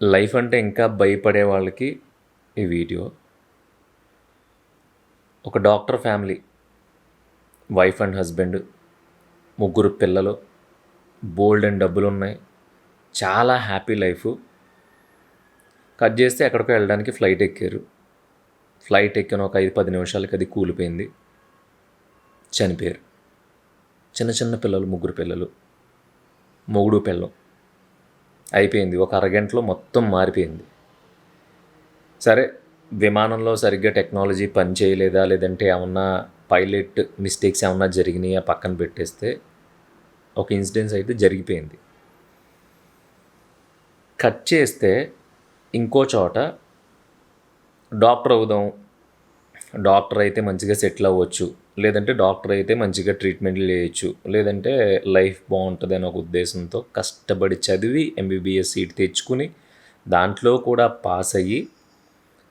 Life అంటే ఇంకా భయపడే వాళ్ళకి ఈ వీడియో. ఒక doctor family, wife and husband, ముగ్గురు పిల్లలు, బోల్డ్ అండ్ డబ్బులున్నాయి, చాలా హ్యాపీ లైఫ్. కట్ చేస్తే ఎక్కడికో వెళ్ళడానికి ఫ్లైట్ ఎక్కారు. ఫ్లైట్ ఎక్కిన ఒక 5-10 నిమిషాలకి అది కూలిపోయింది, చనిపోయారు. చిన్న చిన్న పిల్లలు, ముగ్గురు పిల్లలు, మొగుడు పిల్లం. అయిపోయింది, ఒక అరగంటలో మొత్తం మారిపోయింది. సరే, విమానంలో సరిగ్గా టెక్నాలజీ పని చేయలేదా, లేదంటే ఏమన్నా పైలట్ మిస్టేక్స్ ఏమన్నా జరిగినాయా పక్కన పెట్టేస్తే ఒక ఇన్సిడెన్స్ అయితే జరిగిపోయింది. కట్ చేస్తే ఇంకో చోట డాక్టర్ అవుదాం, డాక్టర్ అయితే మంచిగా సెటిల్ అవ్వచ్చు, లేదంటే డాక్టర్ అయితే మంచిగా ట్రీట్మెంట్లు చేయొచ్చు, లేదంటే లైఫ్ బాగుంటుంది అనే ఒక ఉద్దేశంతో కష్టపడి చదివి ఎంబీబీఎస్ సీట్ తెచ్చుకుని దాంట్లో కూడా పాస్ అయ్యి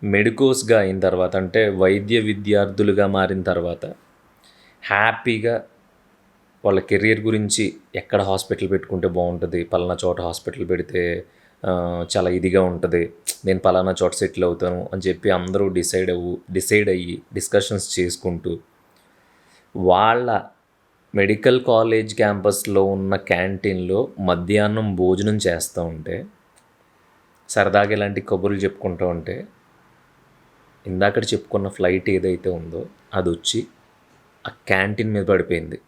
మెడికోస్గా అయిన తర్వాత, అంటే వైద్య విద్యార్థులుగా మారిన తర్వాత హ్యాపీగా వాళ్ళ కెరియర్ గురించి ఎక్కడ హాస్పిటల్ పెట్టుకుంటే బాగుంటుంది, పలానా చోట హాస్పిటల్ పెడితే చాలా ఇదిగా ఉంటుంది, నేను పలానా చోట సెటిల్ అవుతాను అని చెప్పి అందరూ డిసైడ్ అయ్యి డిస్కషన్స్ చేసుకుంటూ వాళ్ళ మెడికల్ కాలేజ్ క్యాంపస్లో ఉన్న క్యాంటీన్లో మధ్యాహ్నం భోజనం చేస్తూ ఉంటే, సరదాగా ఇలాంటి కబుర్లు చెప్పుకుంటూ ఉంటే, ఇందాక చెప్పుకున్న ఫ్లైట్ ఏదైతే ఉందో అది వచ్చి ఆ క్యాంటీన్ మీద పడిపోయింది.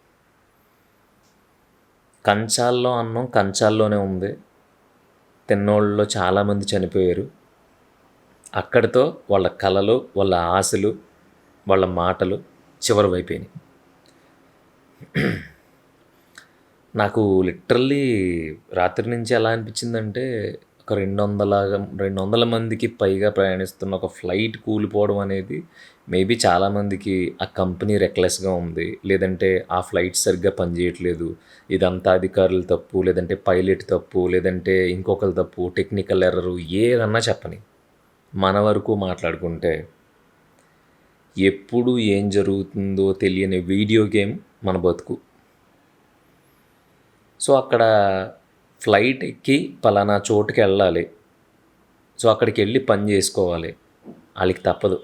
కంచాల్లో అన్నం కంచాల్లోనే ఉంది, తిన్నోళ్ళలో చాలామంది చనిపోయారు. అక్కడితో వాళ్ళ కలలు, వాళ్ళ ఆశలు, వాళ్ళ మాటలు చివరివైపోయినాయి. నాకు లిటరల్లీ రాత్రి నుంచి ఎలా అనిపించిందంటే, ఒక 200 మందికి పైగా ప్రయాణిస్తున్న ఒక ఫ్లైట్ కూలిపోవడం అనేది మేబీ చాలామందికి ఆ కంపెనీ రెక్లెస్గా ఉంది, లేదంటే ఆ ఫ్లైట్ సరిగ్గా పనిచేయట్లేదు, ఇదంతా అధికారుల తప్పు, లేదంటే పైలట్ తప్పు, లేదంటే ఇంకొకరి తప్పు, టెక్నికల్ ఎర్రరు, ఏదన్నా చెప్పని మన వరకు మాట్లాడుకుంటే ఎప్పుడు ఏం జరుగుతుందో తెలియని వీడియో గేమ్ మన బతుకు. సో అక్కడ ఫ్లైట్ ఎక్కి పలానా చోటుకి వెళ్ళాలి, సో అక్కడికి వెళ్ళి పని చేసుకోవాలి, వాళ్ళకి తప్పదు.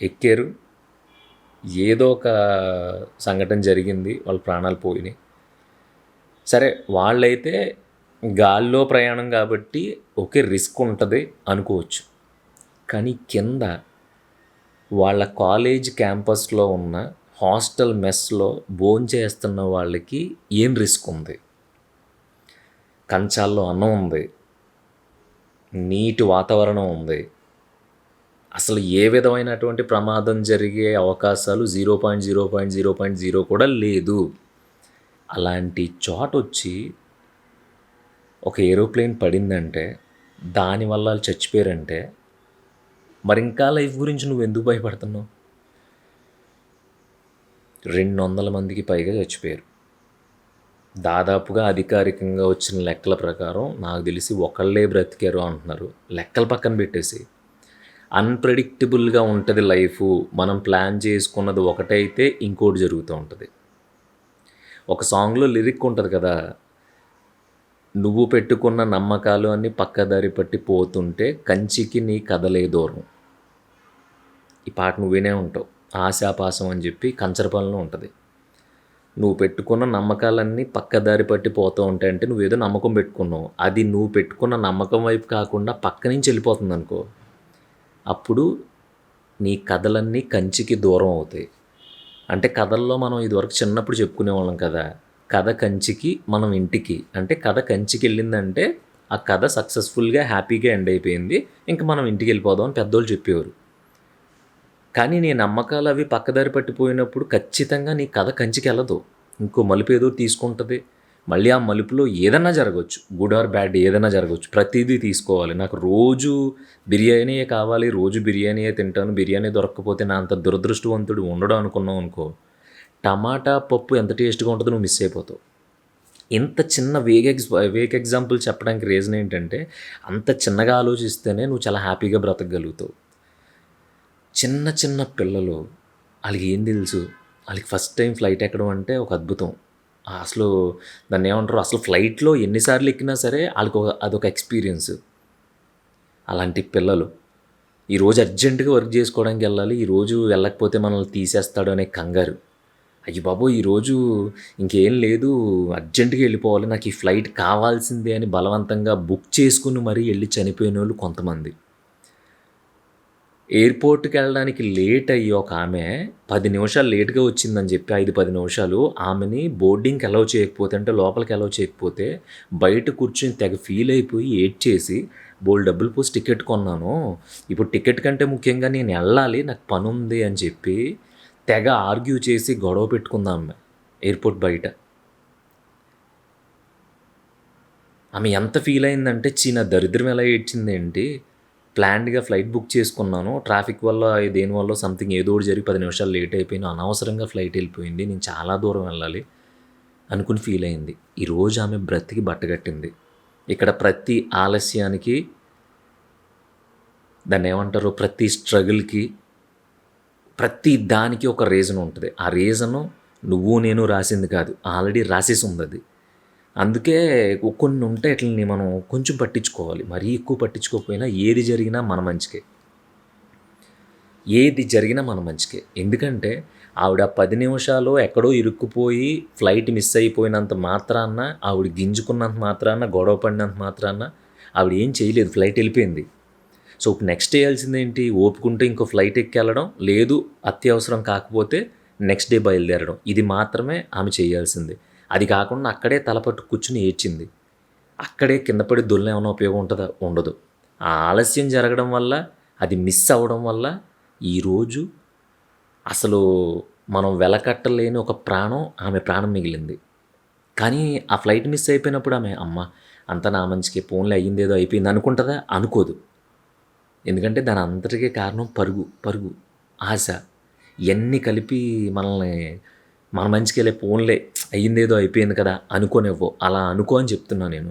ఎక్కారు, ఏదో ఒక సంఘటన జరిగింది, వాళ్ళ ప్రాణాలు పోయినాయి. సరే, వాళ్ళైతే గాల్లో ప్రయాణం కాబట్టి ఓకే రిస్క్ ఉంటుంది అనుకోవచ్చు, కానీ కింద వాళ్ళ కాలేజ్ క్యాంపస్లో ఉన్న హాస్టల్ మెస్లో భోంచేస్తున్న వాళ్ళకి ఏం రిస్క్ ఉంది? కంచాల్లో అన్నం ఉంది, నీటి వాతావరణం ఉంది, అసలు ఏ విధమైనటువంటి ప్రమాదం జరిగే అవకాశాలు 0.0.0.0 కూడా లేదు. అలాంటి చోట వచ్చి ఒక ఏరోప్లేన్ పడిందంటే, దానివల్ల వాళ్ళు చచ్చిపోయారంటే, మరి ఇంకా లైఫ్ గురించి నువ్వు ఎందుకు భయపడుతున్నావు? 200 మందికి పైగా చచ్చిపోయారు. దాదాపుగా అధికారికంగా వచ్చిన లెక్కల ప్రకారం నాకు తెలిసి ఒకళ్ళే బ్రతికారు అంటున్నారు. లెక్కలు పక్కన పెట్టేసి అన్ప్రెడిక్టబుల్గా ఉంటుంది లైఫ్. మనం ప్లాన్ చేసుకున్నది ఒకటైతే ఇంకోటి జరుగుతూ ఉంటుంది. ఒక సాంగ్లో లిరిక్ ఉంటుంది కదా, నువ్వు పెట్టుకున్న నమ్మకాలు అన్నీ పక్కదారి పట్టి పోతుంటే కంచికి నీ కదలే దూరం. ఈ పాట నువ్వు వినే ఉంటావు. ఆశాపాసం అని చెప్పి కంచరపాలెంలో ఉంటుంది. నువ్వు పెట్టుకున్న నమ్మకాలన్నీ పక్కదారి పట్టి పోతూ ఉంటాయి, అంటే నువ్వేదో నమ్మకం పెట్టుకున్నావు, అది నువ్వు పెట్టుకున్న నమ్మకం వైపు కాకుండా పక్క నుంచి వెళ్ళిపోతుంది అనుకో, అప్పుడు నీ కథలన్నీ కంచికి దూరం అవుతాయి. అంటే కథల్లో మనం ఇదివరకు చిన్నప్పుడు చెప్పుకునేవాళ్ళం కదా, కథ కంచికి మనం ఇంటికి, అంటే కథ కంచికి వెళ్ళిందంటే ఆ కథ సక్సెస్ఫుల్గా హ్యాపీగా ఎండ్ అయిపోయింది, ఇంక మనం ఇంటికి వెళ్ళిపోదాం అని పెద్దోళ్ళు చెప్పేవారు. కానీ నీ నమ్మకాలు అవి పక్కదారి పట్టిపోయినప్పుడు ఖచ్చితంగా నీ కథ కంచికి వెళ్ళదు, ఇంకో మలుపు ఏదో తీసుకుంటుంది. మళ్ళీ ఆ మలుపులో ఏదన్నా జరగవచ్చు, గుడ్ ఆర్ బ్యాడ్ ఏదైనా జరగవచ్చు. ప్రతిదీ తీసుకోవాలి. నాకు రోజు బిర్యానీయే కావాలి, రోజు బిర్యానీయే తింటాను, బిర్యానీ దొరకకపోతే నా అంత దురదృష్టవంతుడు ఉండడం అనుకున్నావు అనుకో, టమాటా పప్పు ఎంత టేస్ట్గా ఉంటుందో నువ్వు మిస్ అయిపోతావు. ఇంత చిన్న వేగ్ ఎగ్జాంపుల్ చెప్పడానికి రీజన్ ఏంటంటే, అంత చిన్నగా ఆలోచిస్తేనే నువ్వు చాలా హ్యాపీగా బ్రతకగలుగుతావు. చిన్న చిన్న పిల్లలు, వాళ్ళకి ఏం తెలుసు? వాళ్ళకి ఫస్ట్ టైం ఫ్లైట్ ఎక్కడం అంటే ఒక అద్భుతం. అసలు దాన్ని ఏమంటారు, అసలు ఫ్లైట్లో ఎన్నిసార్లు ఎక్కినా సరే వాళ్ళకి అదొక ఎక్స్పీరియన్స్. అలాంటి పిల్లలు ఈరోజు అర్జెంటుగా వర్క్ చేసుకోవడానికి వెళ్ళాలి, ఈరోజు వెళ్ళకపోతే మనల్ని తీసేస్తాడు అనే కంగారు. అయ్య బాబోయ్! ఈరోజు ఇంకేం లేదు, అర్జెంట్‌గా వెళ్ళిపోవాలి, నాకు ఈ ఫ్లైట్ కావాల్సిందే అని బలవంతంగా బుక్ చేసుకొని మరీ ఎళ్లి చనిపోయినోళ్ళు కొంతమంది. ఎయిర్‌పోర్ట్‌కెళ్ళడానికి లేట్ అయ్యి ఒకామె 10 నిమిషాలు లేట్‌గా వచ్చిందని చెప్పి 5, 10 నిమిషాలు ఆమెని బోర్డింగ్‌కి అలౌ చేయకపోతే, అంటే లోపలికి అలౌ చేయకపోతే బయట కూర్చొని తెగ ఫీల్ అయిపోయి ఏడ్చేసి, బోలెడు డబ్బులు పోసి టికెట్ కొన్నాను, ఇప్పుడు టికెట్ కంటే ముఖ్యంగా నేను ఎళ్ళాలి, నాకు పనుంది అని చెప్పి తెగ ఆర్గ్యూ చేసి గొడవ పెట్టుకుందామె ఎయిర్‌పోర్ట్ బయట. ఆమె ఎంత ఫీల్ అయిందంటే, ఛీ! నా దరిద్రం ఎలా ఏడ్చిందేంటి, ప్లాన్డ్‌గా ఫ్లైట్ బుక్ చేసుకున్నాను, ట్రాఫిక్ వల్ల దేని వల్లో సంథింగ్ ఏదో ఒకటి జరిగి 10 నిమిషాలు లేట్ అయిపోయాను, అనవసరంగా ఫ్లైట్ వెళ్ళిపోయింది, నేను చాలా దూరం వెళ్ళాలి అనుకుని ఫీల్ అయింది. ఈరోజు ఆమె బ్రతికి బట్టగట్టింది. ఇక్కడ ప్రతి ఆలస్యానికి, దాన్నేమంటారు, ప్రతి స్ట్రగుల్‌కి, ప్రతి దానికి ఒక రీజన్ ఉంటది. ఆ రీజను నువ్వు నేను రాసింది కాదు, ఆల్రెడీ రాసేసి ఉందది. అందుకే కొన్ని ఉంటాయి, ఈటిల్ని మనం కొంచెం పట్టించుకోవాలి. మరీ ఎక్కువ పట్టించుకోకపోయినా ఏది జరిగినా మన మంచికే. ఏది జరిగినా మన మంచికే. ఎందుకంటే ఆవిడ 10 నిమిషాలు ఎక్కడో ఇరుక్కుపోయి ఫ్లైట్ మిస్ అయిపోయినంత మాత్రాన, ఆవిడ గింజుకున్నంత మాత్రాన, గొడవ పడినంత మాత్రాన ఆవిడ ఏం చేయలేదు, ఫ్లైట్ వెళ్ళిపోయింది. సో, ఇప్పుడు నెక్స్ట్ చేయాల్సిందేంటి, ఓపికుంటే ఇంకో ఫ్లైట్ ఎక్కెళ్ళడం, లేదు అత్యవసరం కాకపోతే నెక్స్ట్ డే బయలుదేరడం. ఇది మాత్రమే ఆమె చేయాల్సింది. అది కాకుండా అక్కడే తలపట్టు కూర్చొని ఏడ్చింది. అక్కడే కింద పడి దొర్లినా ఏమన్నా ఉపయోగం ఉంటదా? ఉండదు. ఆ ఆలస్యం జరగడం వల్ల, అది మిస్ అవ్వడం వల్ల ఈరోజు అసలు మనం వెలకట్టలేని ఒక ప్రాణం, ఆమె ప్రాణం మిగిలింది. కానీ ఆ ఫ్లైట్ మిస్ అయిపోయినప్పుడు ఆమె, అమ్మ! అంతా నా మంచికే, పోన్లే అయ్యిందేదో అయిపోయింది అనుకుంటదా? అనుకోదు. ఎందుకంటే దాని అంతటికీ కారణం పరుగు, పరుగు, ఆశ, ఇయన్నీ కలిపి మనల్ని మన మంచికేలే, పోన్లే అయ్యిందేదో అయిపోయింది కదా అనుకోనివ్వవు. అలా అనుకో అని చెప్తున్నా నేను.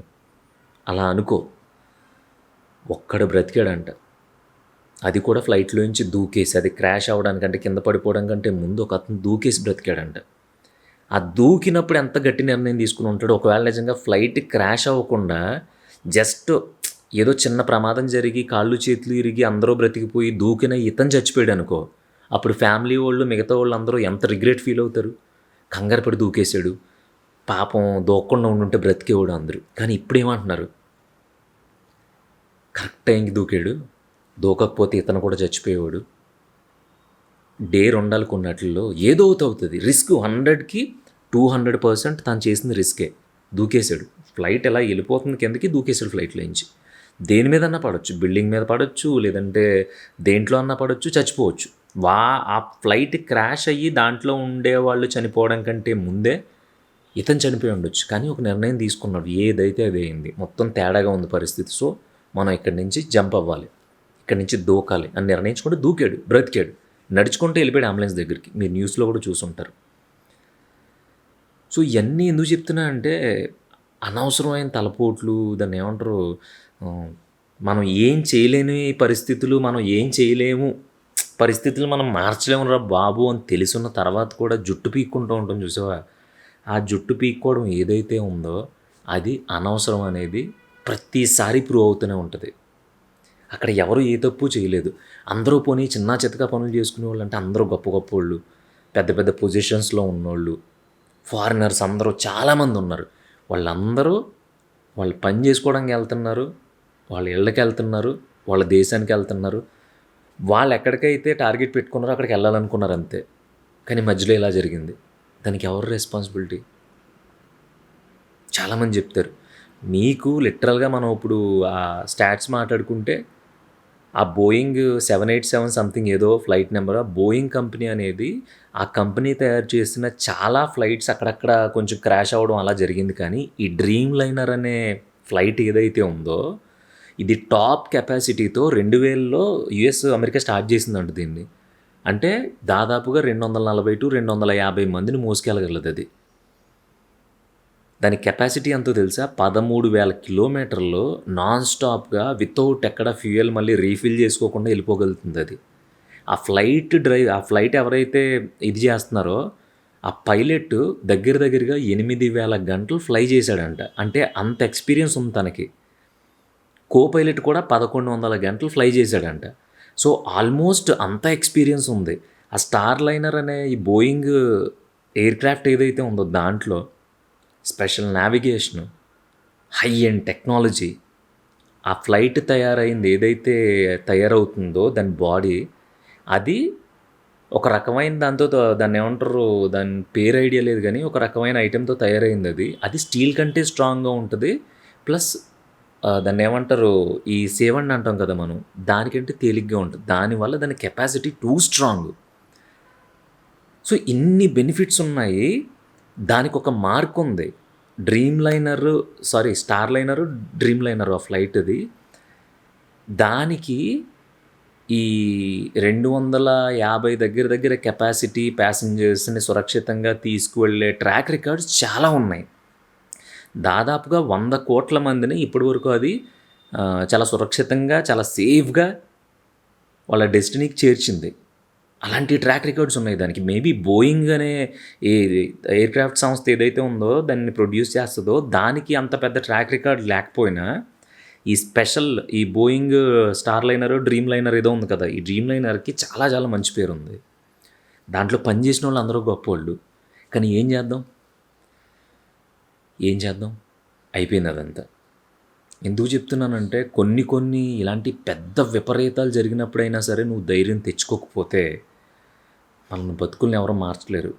అలా అనుకో. ఒక్కడు బ్రతికాడంట. అది కూడా ఫ్లైట్‌లోంచి దూకేసి, అది క్రాష్ అవ్వడానికంటే, కింద పడిపోవడం కంటే ముందు ఒకతను దూకేసి బ్రతికాడంట. ఆ దూకినప్పుడు ఎంత గట్టి నిర్ణయం తీసుకొని ఉంటాడో, ఒకవేళ నిజంగా ఫ్లైట్ క్రాష్ అవ్వకుండా జస్ట్ ఏదో చిన్న ప్రమాదం జరిగి కాళ్ళు చేతులు ఇరిగి అందరూ బ్రతికిపోయి దూకిన ఇతను చచ్చిపోయాడనుకో, అప్పుడు ఫ్యామిలీ వోళ్ళు, మిగతా వాళ్ళందరూ ఎంత రిగ్రెట్ ఫీల్ అవుతారు. కంగారు పడి దూకేశాడు, పాపం దూకకుండా ఉండుంటే బ్రతికేవాడు అందరూ. కానీ ఇప్పుడేమంటున్నారు, కరెక్ట్ టైంకి దూకాడు, దూకకపోతే ఇతను కూడా చచ్చిపోయేవాడు. డేర్ ఉండాలి కొన్నాటిల్లో, ఏదో ఒకటి అవుతుంది. రిస్క్ 100కి 200% తను చేసింది రిస్కే. దూకేశాడు. ఫ్లైట్ ఎలా వెళ్ళిపోతుంది కిందకి, దూకేశాడు ఫ్లైట్లోంచి. దేని మీదన్నా పడవచ్చు, బిల్డింగ్ మీద పడవచ్చు, లేదంటే దేంట్లో అన్నా పడవచ్చు, చచ్చిపోవచ్చు. ఆ ఫ్లైట్ క్రాష్ అయ్యి దాంట్లో ఉండేవాళ్ళు చనిపోవడం కంటే ముందే ఇతను చనిపోయి ఉండొచ్చు. కానీ ఒక నిర్ణయం తీసుకున్నాడు, ఏదైతే అది అయింది, మొత్తం తేడాగా ఉంది పరిస్థితి, సో మనం ఇక్కడి నుంచి జంప్ అవ్వాలి, ఇక్కడి నుంచి దూకాలి అని నిర్ణయించుకుంటే దూకాడు, బ్రతికాడు. నడుచుకుంటూ వెళ్ళిపోయాడు అంబులెన్స్ దగ్గరికి. మీరు న్యూస్లో కూడా చూసుంటారు. సో ఇవన్నీ ఎందుకు చెప్తున్నా అంటే, అనవసరమైన తలపోట్లు, దాన్ని ఏమంటారు, మనం ఏం చేయలేని పరిస్థితులు, మనం ఏం చేయలేము, పరిస్థితులు మనం మార్చలేమురా బాబు అని తెలుసున్న తర్వాత కూడా జుట్టు పీక్కుంటూ ఉంటాం చూసావా. ఆ జుట్టు పీక్కోవడం ఏదైతే ఉందో అది అనవసరం అనేది ప్రతిసారి ప్రూవ్ అవుతూనే ఉంటుంది. అక్కడ ఎవరు ఏ తప్పు చేయలేదు. అందరూ పోనీ చిన్నా చితకా పనులు చేసుకునే వాళ్ళు అంటే అందరూ గొప్ప గొప్పోళ్ళు, పెద్ద పెద్ద పొజిషన్స్లో ఉన్నోళ్ళు, ఫారినర్స్ అందరూ చాలామంది ఉన్నారు. వాళ్ళందరూ వాళ్ళు పని చేసుకోవడానికి వెళ్తున్నారు, వాళ్ళ ఇళ్ళకి వెళ్తున్నారు, వాళ్ళ దేశానికి వెళ్తున్నారు. వాళ్ళు ఎక్కడికైతే టార్గెట్ పెట్టుకున్నారో అక్కడికి వెళ్ళాలనుకున్నారు అంతే. కానీ మధ్యలో ఇలా జరిగింది. దానికి ఎవరు రెస్పాన్సిబిలిటీ? చాలామంది చెప్తారు. నీకు లిటరల్గా మనం ఇప్పుడు ఆ స్టాట్స్ మాట్లాడుకుంటే, ఆ బోయింగ్ 787 సంథింగ్ ఏదో ఫ్లైట్ నెంబర్, ఆ బోయింగ్ కంపెనీ అనేది, ఆ కంపెనీ తయారు చేసిన చాలా ఫ్లైట్స్ అక్కడక్కడ కొంచెం క్రాష్ అవ్వడం అలా జరిగింది. కానీ ఈ డ్రీమ్ లైనర్ అనే ఫ్లైట్ ఏదైతే ఉందో, ఇది టాప్ కెపాసిటీతో 2000లో అమెరికా స్టార్ట్ చేసిందంట దీన్ని. అంటే దాదాపుగా 240-250 మందిని మోసుకెళ్ళగలదు అది. దాని కెపాసిటీ ఎంతో తెలుసా? 13,000 కిలోమీటర్లు నాన్ స్టాప్గా వితౌట్ ఎక్కడ ఫ్యూయల్ మళ్ళీ రీఫిల్ చేసుకోకుండా వెళ్ళిపోగలుగుతుంది అది. ఆ ఫ్లైట్ ఎవరైతే ఇది చేస్తున్నారో ఆ పైలట్ దగ్గరగా 8,000 గంటలు ఫ్లై చేశాడంట. అంటే అంత ఎక్స్పీరియన్స్ ఉంది తనకి. కో పైలట్ కూడా 1100 గంటలు ఫ్లై చేశాడంట. సో, ఆల్మోస్ట్ అంత ఎక్స్‌పీరియన్స్ ఉంది. ఆ స్టార్ లైనర్ అనే ఈ బోయింగ్ ఎయిర్‌క్రాఫ్ట్ ఏదైతే ఉందో దాంట్లో special navigation, high end technology, ఆ ఫ్లైట్ తయారైంది ఏదైతే తయారవుతుందో దాని బాడీ, అది ఒక రకమైన దాంతో దాన్నేమంటారు? దాని పేరు ఐడియా లేదు గానీ, ఒక రకమైన ఐటెమ్‌తో తయారైందది. అది స్టీల్ కంటే స్ట్రాంగ్‌గా ఉంటది. ప్లస్ దాన్నేమంటారు? ఈ సేవండి అంటాం కదా మనం. దానికంటే తేలిగ్గా ఉంటది. దానివల్ల దాని కెపాసిటీ టూ స్ట్రాంగ్. సో, ఇన్ని బెనిఫిట్స్ ఉన్నాయి. దానికొక మార్కుంది. స్టార్ లైనరు, డ్రీమ్ లైనరు ఆ ఫ్లైట్‌ది. దానికి ఈ 250 దగ్గర దగ్గర కెపాసిటీ ప్యాసింజర్స్‌ని సురక్షితంగా తీసుకువెళ్ళే ట్రాక్ రికార్డ్స్ చాలా ఉన్నాయి. దాదాపుగా 100,00,00,000 మందిని ఇప్పటివరకు అది చాలా సురక్షితంగా, చాలా సేఫ్‌గా వాళ్ళ డెస్టినీకి చేర్చింది. అలాంటి ట్రాక్ రికార్డ్స్ ఉన్నాయి దానికి. మేబీ బోయింగ్ అనే ఈ ఎయిర్‌క్రాఫ్ట్ సంస్థ ఏదైతే ఉందో దాన్ని ప్రొడ్యూస్ చేస్తదో దానికి అంత పెద్ద ట్రాక్ రికార్డ్ లేకపోయినా, ఈ Boeing star liner, dream liner ఏదో ఉంది కదా! ఈ డ్రీమ్ లైనర్‌కి చాలా చాలా మంచి పేరుంది. దాంట్లో పనిచేసినోళ్ళు అందరూ గొప్పోళ్ళు. కానీ ఏం చేద్దాం? ఏం చేద్దాం? అయిపోయింది అదంతా. ఎందుకు చెప్తున్నానంటే కొన్ని కొన్ని ఇలాంటి పెద్ద విపరీతాలు జరిగినప్పుడైనా సరే నువ్వు ధైర్యం తెచ్చుకోకపోతే మనల్ని బతుకుల్ని ఎవరు మార్చలేరు.